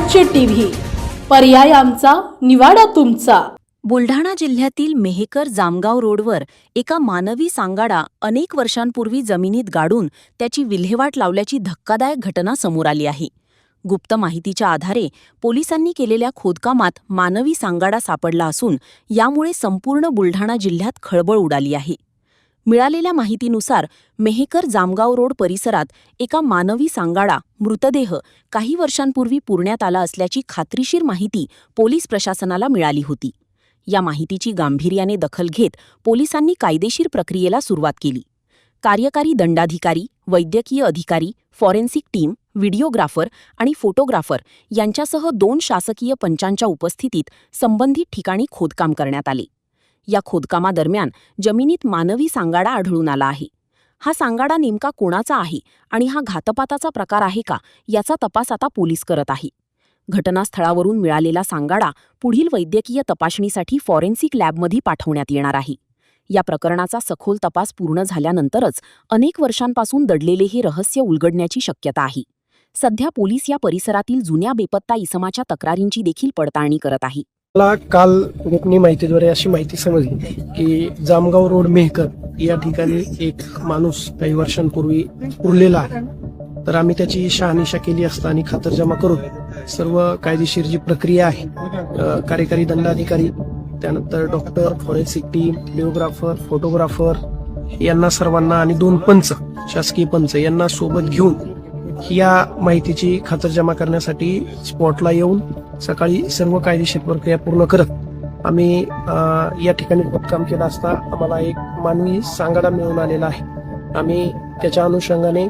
स्वराज्य टीव्ही, पर्याय आमचा, निवाडा तुमचा। बुलढाणा जिल्ह्यातील मेहकर जामगाव रोडवर एका मानवी सांगाडा अनेक वर्षांपूर्वी जमिनीत गाडून त्याची विल्हेवाट लावल्याची धक्कादायक घटना समोर आली आहे। गुप्त माहितीच्या आधारे पोलिसांनी केलेल्या खोदकामात मानवी सांगाडा सापडला असून यामुळे संपूर्ण बुलढाणा जिल्ह्यात खळबळ उडाली आहे। मिळालेल्या माहितीनुसार मेहकर जामगाव रोड परिसरात एका मानवी सांगाडा मृतदेह काही वर्षांपूर्वी पुरण्यात आला असल्याची खात्रीशीर माहिती पोलीस प्रशासनाला मिळाली होती। या माहितीची गांभीर्याने दखल घेत पोलिसांनी कायदेशीर प्रक्रियेला सुरुवात केली। कार्यकारी दंडाधिकारी, वैद्यकीय अधिकारी, फॉरेन्सिक टीम, व्हिडिओग्राफर आणि फोटोग्राफर यांच्यासह 2 शासकीय पंचांच्या उपस्थितीत संबंधित ठिकाणी खोदकाम करण्यात आले। या खोदकामादरम्यान जमिनीत मानवी सांगाडा आढळून आला आहे। हा सांगाडा नेमका कोणाचा आहे आणि हा घातपाताचा प्रकार आहे का याचा तपास आता पोलीस करत आहे। घटनास्थळावरून मिळालेला सांगाडा पुढील वैद्यकीय तपासणीसाठी फॉरेन्सिक लॅबमध्ये पाठवण्यात येणार आहे। या प्रकरणाचा सखोल तपास पूर्ण झाल्यानंतरच अनेक वर्षांपासून दडलेले हे रहस्य उलगडण्याची शक्यता आहे। सध्या पोलीस या परिसरातील जुन्या बेपत्ता इसमाच्या तक्रारींची देखील पडताळणी करत आहे। मला काल गोपनीय माहितीद्वारे अशी माहिती समजली की जामगाव रोड मेहकर या ठिकाणी एक माणूस काही वर्षांपूर्वी उरलेला आहे। तर आम्ही त्याची शहानिशा केली असता आणि खातरजमा करून सर्व कायदेशीर जी प्रक्रिया आहे, कार्यकारी दंडाधिकारी, त्यानंतर doctor, forensic team, videographer, photographer यांना सर्वांना आणि 2 पंच, शासकीय पंच यांना सोबत घेऊन या माहितीची खातरजमा करण्यासाठी स्पॉटला येऊन सकाळी सर्व कायदेशीर प्रक्रिया पूर्ण करत आम्ही या ठिकाणी खोदकाम केलं असता आम्हाला एक मानवी सांगाडा मिळून आलेला आहे। आम्ही त्याच्या अनुषंगाने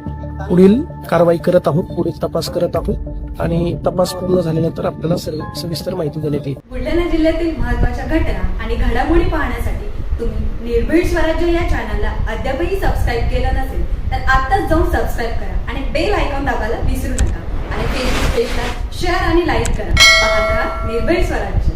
पुढील कारवाई करत आहोत, पुढील तपास करत आहोत आणि तपास पूर्ण झाल्यानंतर आपल्याला सविस्तर माहिती देण्यात येईल। बुलढाणा जिल्ह्यातील महत्त्वाच्या घटना आणि घडामोडी पाहण्यासाठी तुम्ही निर्भीड स्वराज्य या चॅनलला अद्यापही सबस्क्राईब केलं नसेल तर आत्ताच जाऊन सबस्क्राईब करा आणि बेल आयकॉन दाबायला विसरू नका आणि फेसबुक पेजला शेअर आणि लाईक करा। पाहत राहा निर्भीड स्वराज्य।